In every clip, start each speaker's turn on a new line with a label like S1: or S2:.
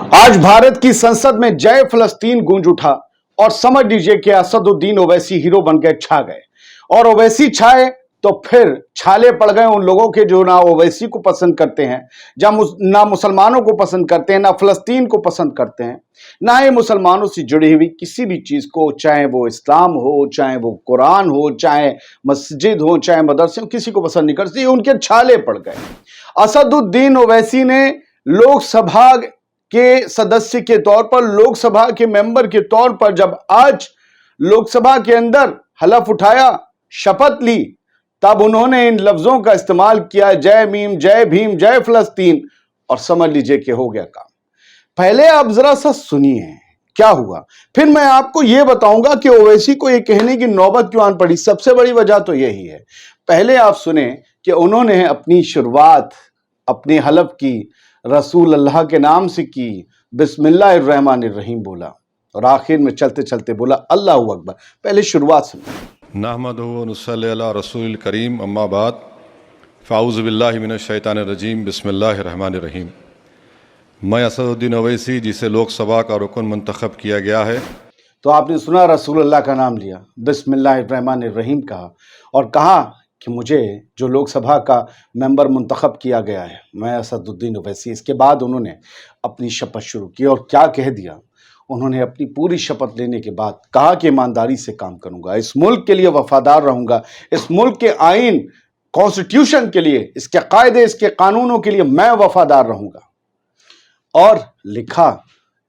S1: आज भारत की संसद में जय फलस्तीन गूंज उठा और समझ लीजिए कि असदुद्दीन ओवैसी हीरो बन के छा गए। और ओवैसी छाए तो फिर छाले पड़ गए उन लोगों के जो ना ओवैसी को पसंद करते हैं, ना मुसलमानों को पसंद करते हैं, ना फलस्तीन को पसंद करते हैं, ना ही मुसलमानों से जुड़ी हुई किसी भी चीज को, चाहे वो इस्लाम हो, चाहे वो कुरान हो, चाहे मस्जिद हो, चाहे मदरसे हो, किसी को पसंद नहीं करते। उनके छाले पड़ गए। असदुद्दीन ओवैसी ने लोकसभा के सदस्य के तौर पर, लोकसभा के मेंबर के तौर पर जब आज लोकसभा के अंदर हलफ उठाया, शपथ ली, तब उन्होंने इन लफ्जों का इस्तेमाल किया, जय मीम, जय भीम, जय फलस्तीन, और समझ लीजिए कि हो गया काम। पहले आप जरा सा सुनिए क्या हुआ, फिर मैं आपको यह बताऊंगा कि ओवैसी को यह कहने की नौबत क्यों आन पड़ी। सबसे बड़ी वजह तो यही है। पहले आप सुने कि उन्होंने अपनी शुरुआत अपने हलफ की रसूल अल्लाह के नाम से की, बिस्मिल्लाहिर्रहमानिर्रहीम बोला, और आखिर में चलते चलते बोला अल्लाहू अकबर। पहले शुरुआत सुनिए।
S2: नहमदुहु व नुसल्ली अला रसूलिल करीम, अम्मा बाद, फ़ाऊज़ु बिल्लाहि मिनश शैतानिर रजीम, बिस्मिल्लाहिर्रहमानिर्रहीम। मैं असदुद्दीन ओवैसी, जिसे लोकसभा का रुकन मुंतखब किया गया है।
S1: तो आपने सुना, रसूल अल्लाह का नाम लिया, बिस्मिल्लाहिर्रहमानिर्रहीम कहा, और कहा कि मुझे जो लोकसभा का मेंबर मुंतखब किया गया है, मैं असदुद्दीन ओवैसी। इसके बाद उन्होंने अपनी शपथ शुरू की, और क्या कह दिया उन्होंने। अपनी पूरी शपथ लेने के बाद कहा कि ईमानदारी से काम करूंगा, इस मुल्क के लिए वफादार रहूंगा, इस मुल्क के आइन, कॉन्स्टिट्यूशन के लिए, इसके कायदे, इसके कानूनों के लिए मैं वफादार रहूंगा। और लिखा,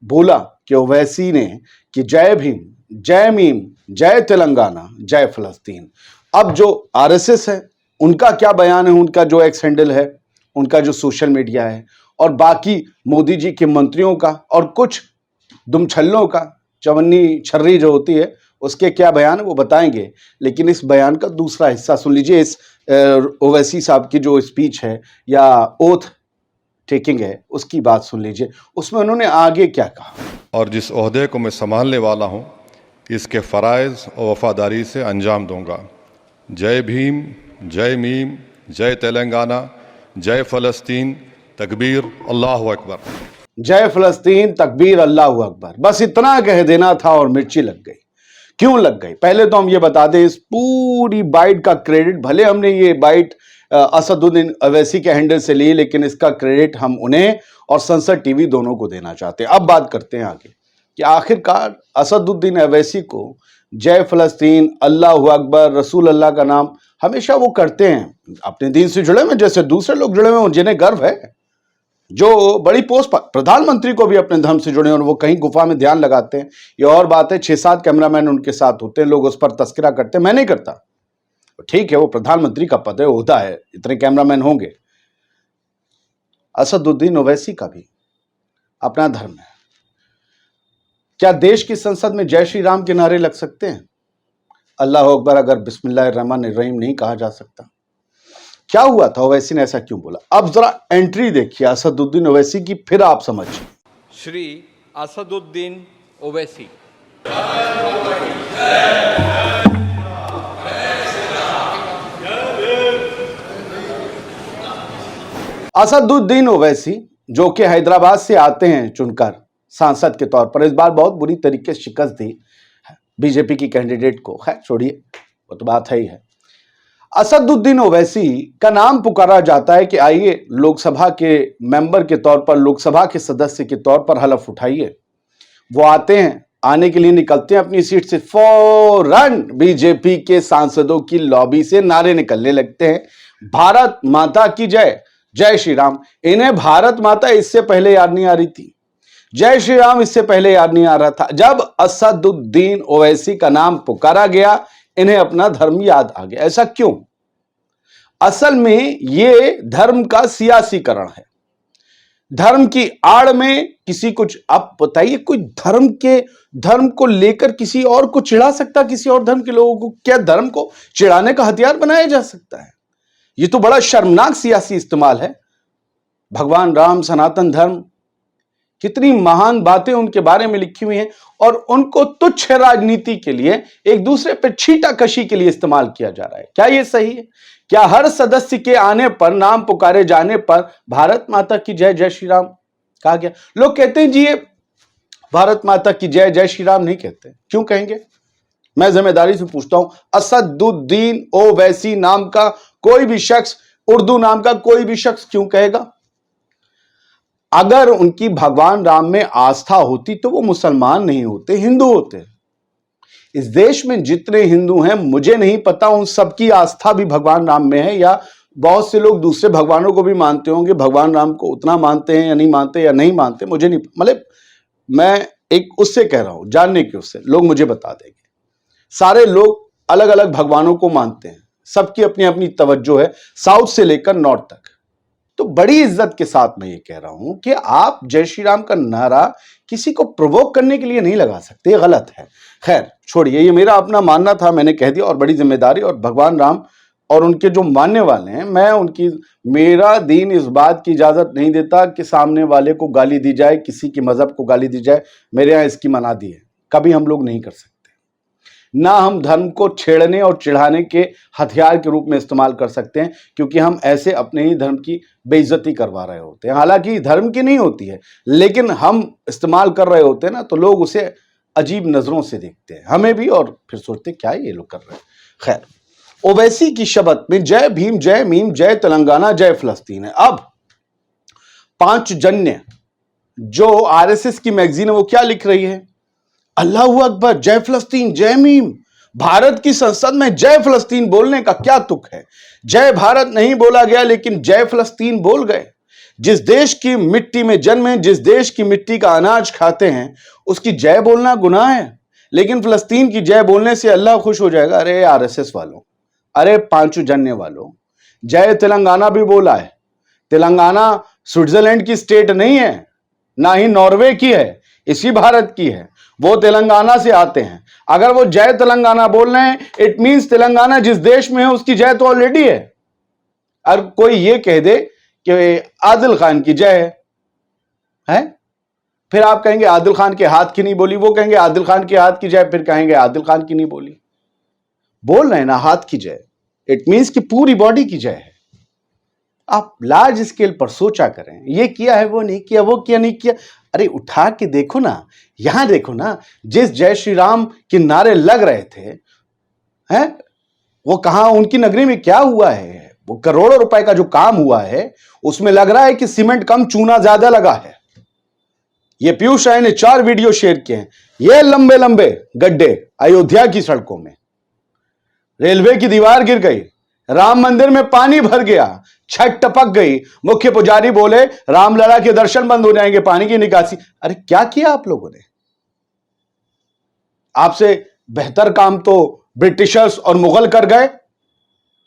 S1: बोला कि ओवैसी ने कि जय भीम, जय मीम, जय तेलंगाना, जय फलस्तीन। अब जो आरएसएस है उनका क्या बयान है, उनका जो एक्स हैंडल है, उनका जो सोशल मीडिया है, और बाकी मोदी जी के मंत्रियों का और कुछ दुमछल्लों का, चवन्नी छर्री जो होती है, उसके क्या बयान है वो बताएंगे। लेकिन इस बयान का दूसरा हिस्सा सुन लीजिए। इस ओवैसी साहब की जो स्पीच है या ओथ टेकिंग है, उसकी बात सुन लीजिए। उसमें उन्होंने आगे क्या कहा।
S2: और जिस ओहदे को मैं संभालने वाला हूँ, इसके फ़राइज़ और वफादारी से अंजाम दूंगा। जय भीम, जय मीम, जय तेलंगाना, जय फ़लस्तीन, तकबीर, अल्लाहु अकबर।
S1: जय फलस्तीन, तकबीर, अल्लाहु अकबर। बस इतना कह देना था और मिर्ची लग गई। क्यों लग गई, पहले तो हम ये बता दें, इस पूरी बाइट का क्रेडिट, भले हमने ये बाइट असदुद्दीन ओवैसी के हैंडल से ली, लेकिन इसका क्रेडिट हम उन्हें और संसद टीवी दोनों को देना चाहते हैं। अब बात करते हैं आगे कि आखिरकार असदुद्दीन ओवैसी को जय फलस्तीन, अल्लाहु अकबर, रसूल अल्लाह का नाम हमेशा वो करते हैं अपने दीन से जुड़े हुए, जैसे दूसरे लोग जुड़े हुए, जिन्हें गर्व है, जो बड़ी पोस्ट पर, प्रधानमंत्री को भी अपने धर्म से जुड़े, और वो कहीं गुफा में ध्यान लगाते हैं। ये और बात है, 6-7 कैमरामैन उनके साथ होते हैं, लोग उस पर तस्करा करते हैं, मैं नहीं करता, ठीक है, वो प्रधानमंत्री का पद है, होता है, इतने कैमरामैन होंगे। असदुद्दीन ओवैसी का भी अपना धर्म है। क्या देश की संसद में जय श्री राम के नारे लग सकते हैं? अल्लाह अकबर अगर बिस्मिल्लाहिर्रहमानिर्रहीम नहीं कहा जा सकता? क्या हुआ था, ओवैसी ने ऐसा क्यों बोला? अब जरा एंट्री देखिए असदुद्दीन ओवैसी की, फिर आप समझिए।
S3: श्री असदुद्दीन ओवैसी।
S1: असदुद्दीन ओवैसी जो कि हैदराबाद से आते हैं चुनकर सांसद के तौर पर, इस बार बहुत बुरी तरीके से शिकस्त दी बीजेपी की कैंडिडेट को। खैर छोड़िए, वो तो बात है ही है। असदुद्दीन ओवैसी का नाम पुकारा जाता है कि आइए लोकसभा के मेंबर के तौर पर, लोकसभा के सदस्य के तौर पर हलफ उठाइए। वो आते हैं, आने के लिए निकलते हैं अपनी सीट से, फौरन बीजेपी के सांसदों की लॉबी से नारे निकलने लगते हैं, भारत माता की जय, जय श्री राम। इन्हें भारत माता इससे पहले याद नहीं आ रही थी, जय श्री राम इससे पहले याद नहीं आ रहा था। जब असदुद्दीन ओवैसी का नाम पुकारा गया, इन्हें अपना धर्म याद आ गया। ऐसा क्यों? असल में यह धर्म का सियासीकरण है। धर्म की आड़ में किसी कुछ, आप बताइए, कोई धर्म को लेकर किसी और को चिढ़ा सकता? किसी और धर्म के लोगों को क्या धर्म को चिढ़ाने का हथियार बनाया जा सकता है? यह तो बड़ा शर्मनाक सियासी इस्तेमाल है। भगवान राम, सनातन धर्म, कितनी महान बातें उनके बारे में लिखी हुई हैं, और उनको तुच्छ राजनीति के लिए, एक दूसरे पर छींटाकशी के लिए इस्तेमाल किया जा रहा है। क्या यह सही है? क्या हर सदस्य के आने पर, नाम पुकारे जाने पर भारत माता की जय, जय श्री राम कहा गया। लोग कहते हैं जी ये भारत माता की जय, जय श्री राम नहीं कहते, क्यों कहेंगे? मैं जिम्मेदारी से पूछता हूं, असदुद्दीन ओवैसी नाम का कोई भी शख्स, उर्दू नाम का कोई भी शख्स क्यों कहेगा? अगर उनकी भगवान राम में आस्था होती तो वो मुसलमान नहीं होते, हिंदू होते। इस देश में जितने हिंदू हैं, मुझे नहीं पता उन सबकी आस्था भी भगवान राम में है, या बहुत से लोग दूसरे भगवानों को भी मानते होंगे, भगवान राम को उतना मानते हैं या नहीं मानते, या नहीं मानते, मुझे नहीं, मतलब मैं एक उससे कह रहा हूं, जानने के, उससे लोग मुझे बता देंगे। सारे लोग अलग अलग भगवानों को मानते हैं, सबकी अपनी अपनी तवज्जो है, साउथ से लेकर नॉर्थ तक। तो बड़ी इज्जत के साथ मैं ये कह रहा हूं कि आप जय श्री राम का नारा किसी को प्रोवोक करने के लिए नहीं लगा सकते, ये गलत है। खैर छोड़िए, ये मेरा अपना मानना था, मैंने कह दिया, और बड़ी जिम्मेदारी, और भगवान राम और उनके जो मानने वाले हैं, मैं उनकी, मेरा दीन इस बात की इजाजत नहीं देता कि सामने वाले को गाली दी जाए, किसी के मजहब को गाली दी जाए। मेरे यहां इसकी मना दी है, कभी हम लोग नहीं कर सकते। ना हम धर्म को छेड़ने और चिढ़ाने के हथियार के रूप में इस्तेमाल कर सकते हैं, क्योंकि हम ऐसे अपने ही धर्म की बेइज्जती करवा रहे होते हैं। हालांकि धर्म की नहीं होती है, लेकिन हम इस्तेमाल कर रहे होते हैं ना, तो लोग उसे अजीब नजरों से देखते हैं, हमें भी, और फिर सोचते क्या ये लोग कर रहे हैं। खैर, ओवैसी की शपथ में जय भीम, जय मीम, जय तेलंगाना, जय फलस्तीन है। अब पांचजन्य जो आरएसएस की मैगजीन है, वो क्या लिख रही है? अल्लाहू अकबर, जय फलस्तीन, जय मीम। भारत की संसद में जय फलस्तीन बोलने का क्या तुक है? जय भारत नहीं बोला गया, लेकिन जय फलस्तीन बोल गए। जिस देश की मिट्टी में जन्मे, जिस देश की मिट्टी का अनाज खाते हैं, उसकी जय बोलना गुनाह है, लेकिन फलस्तीन की जय बोलने से अल्लाह खुश हो जाएगा। अरे आरएसएस वालों, अरे पांचजन्य वालों, जय तेलंगाना भी बोला है। तेलंगाना स्विट्जरलैंड की स्टेट नहीं है, ना ही नॉर्वे की है, इसी भारत की है। वो तेलंगाना से आते हैं। अगर वो जय तेलंगाना बोल रहे हैं, इट मींस तेलंगाना जिस देश में है उसकी जय तो ऑलरेडी है। और कोई ये कह दे कि आदिल खान की जय है, फिर आप कहेंगे आदिल खान के हाथ की नहीं बोली, वो कहेंगे आदिल खान के हाथ की जय, फिर कहेंगे आदिल खान की नहीं बोली। बोल रहे हैं ना हाथ की जय, इट मींस कि पूरी बॉडी की जय है। आप लार्ज स्केल पर सोचा करें, ये किया है, वो नहीं किया, वो किया नहीं किया। अरे उठा के देखो ना, यहां देखो ना, जिस जय श्री राम के नारे लग रहे थे, हैं, वो कहां, उनकी नगरी में क्या हुआ है? वो करोड़ों रुपए का जो काम हुआ है, उसमें लग रहा है कि सीमेंट कम चूना ज्यादा लगा है। ये पीयूष राय ने 4 वीडियो शेयर किए हैं। ये लंबे लंबे गड्ढे अयोध्या की सड़कों में, रेलवे की दीवार गिर गई, राम मंदिर में पानी भर गया, छत टपक गई, मुख्य पुजारी बोले रामलला के दर्शन बंद हो जाएंगे, पानी की निकासी। अरे क्या किया आप लोगों ने? आपसे बेहतर काम तो ब्रिटिशर्स और मुगल कर गए,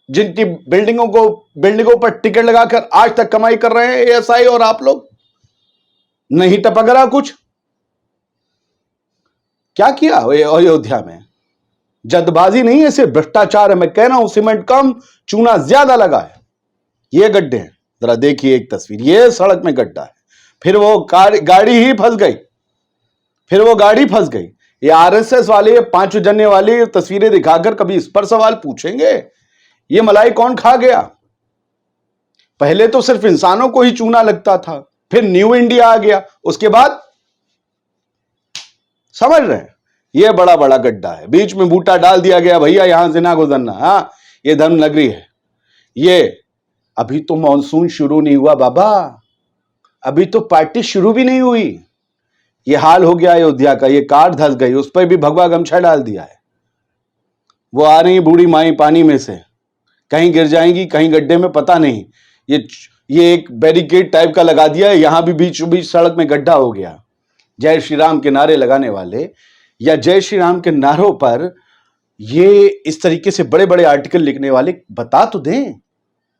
S1: जिनकी बिल्डिंगों पर टिकट लगाकर आज तक कमाई कर रहे हैं एएसआई, और आप लोग नहीं टपक रहा कुछ। क्या किया अयोध्या में? जल्दबाजी नहीं है, सिर्फ भ्रष्टाचार है। मैं कह रहा हूं सीमेंट कम चूना ज्यादा लगा है। ये गड्ढे हैं, जरा देखिए एक तस्वीर, ये सड़क में गड्ढा है, फिर वो गाड़ी ही फंस गई, फिर वो गाड़ी फंस गई। ये आरएसएस वाले, पांचजन्य वाले तस्वीरें दिखाकर कभी इस पर सवाल पूछेंगे? ये मलाई कौन खा गया? पहले तो सिर्फ इंसानों को ही चूना लगता था, फिर न्यू इंडिया आ गया, उसके बाद समझ रहे हैं, ये बड़ा बड़ा गड्ढा है, बीच में बूटा डाल दिया गया, भैया यहां से ना गुजरना, हाँ ये धर्म नगरी है। ये अभी तो मॉनसून शुरू नहीं हुआ बाबा, अभी तो पार्टी शुरू भी नहीं हुई, ये हाल हो गया अयोध्या का। ये कार धंस गई, उस पर भी भगवा गमछा डाल दिया है। वो आ रही बूढ़ी माई पानी में से, कहीं गिर जाएंगी, कहीं गड्ढे में, पता नहीं। ये एक बैरिकेड टाइप का लगा दिया है, यहां भी बीचों बीच सड़क में गड्ढा हो गया। जय श्री राम के नारे लगाने वाले, या जय श्री राम के नारों पर ये इस तरीके से बड़े बड़े आर्टिकल लिखने वाले बता तो दें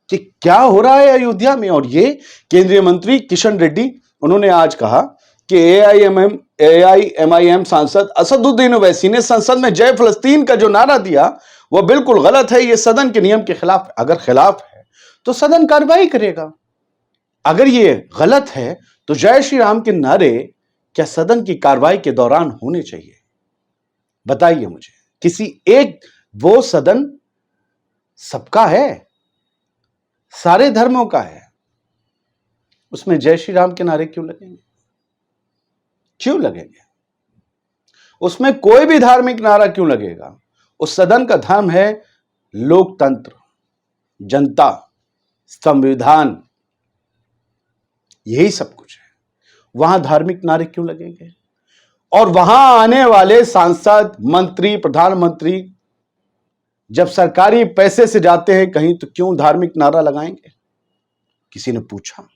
S1: कि क्या हो रहा है अयोध्या में। और ये केंद्रीय मंत्री किशन रेड्डी, उन्होंने आज कहा कि एआईएमआईएम सांसद असदुद्दीन ओवैसी ने संसद में जय फलस्तीन का जो नारा दिया वह बिल्कुल गलत है, यह सदन के नियम के खिलाफ। अगर खिलाफ है तो सदन कार्रवाई करेगा, अगर ये गलत है तो जय श्री राम के नारे क्या सदन की कार्रवाई के दौरान होने चाहिए? बताइए मुझे किसी एक, वो सदन सबका है, सारे धर्मों का है, उसमें जय श्री राम के नारे क्यों लगेंगे? क्यों लगेंगे? उसमें कोई भी धार्मिक नारा क्यों लगेगा? उस सदन का धर्म है लोकतंत्र, जनता, संविधान, यही सब कुछ है। वहां धार्मिक नारे क्यों लगेंगे? और वहां आने वाले सांसद, मंत्री, प्रधानमंत्री जब सरकारी पैसे से जाते हैं कहीं तो क्यों धार्मिक नारा लगाएंगे? किसी ने पूछा?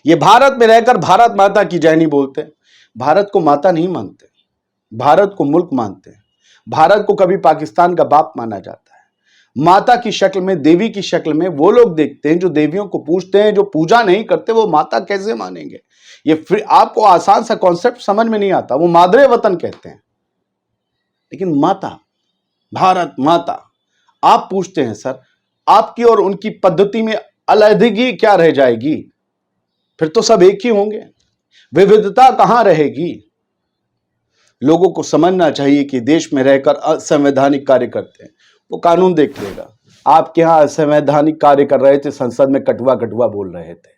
S1: ये भारत में रहकर भारत माता की जय नहीं बोलते, भारत को माता नहीं मानते, भारत को मुल्क मानते हैं, भारत को कभी पाकिस्तान का बाप माना जाता है। माता की शक्ल में, देवी की शक्ल में वो लोग देखते हैं जो देवियों को पूजते हैं, जो पूजा नहीं करते वो माता कैसे मानेंगे? ये फिर आपको आसान सा कॉन्सेप्ट समझ में नहीं आता। वो मादरे वतन कहते हैं, लेकिन माता, भारत माता आप पूछते हैं सर, आपकी और उनकी पद्धति में अलग क्या रह जाएगी? फिर तो सब एक ही होंगे, विविधता कहां रहेगी? लोगों को समझना चाहिए कि देश में रहकर असंवैधानिक कार्य करते हैं, वो कानून देख लेगा। आपके यहां असंवैधानिक कार्य कर रहे थे, संसद में कटुआ कटुआ बोल रहे थे,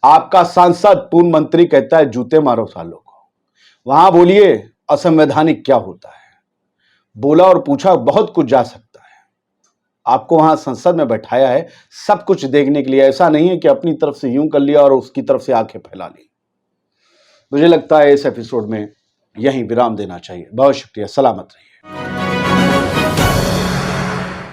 S1: आपका सांसद पूर्व मंत्री कहता है जूते मारो सालों को। वहां बोलिए असंवैधानिक क्या होता है, बोला और पूछा बहुत कुछ जा सकता है। आपको वहां संसद में बैठाया है सब कुछ देखने के लिए, ऐसा नहीं है कि अपनी तरफ से यूं कर लिया और उसकी तरफ से आंखें फैला ली। मुझे लगता है इस एपिसोड में यहीं विराम देना चाहिए। बहुत शुक्रिया, सलामत रहिए।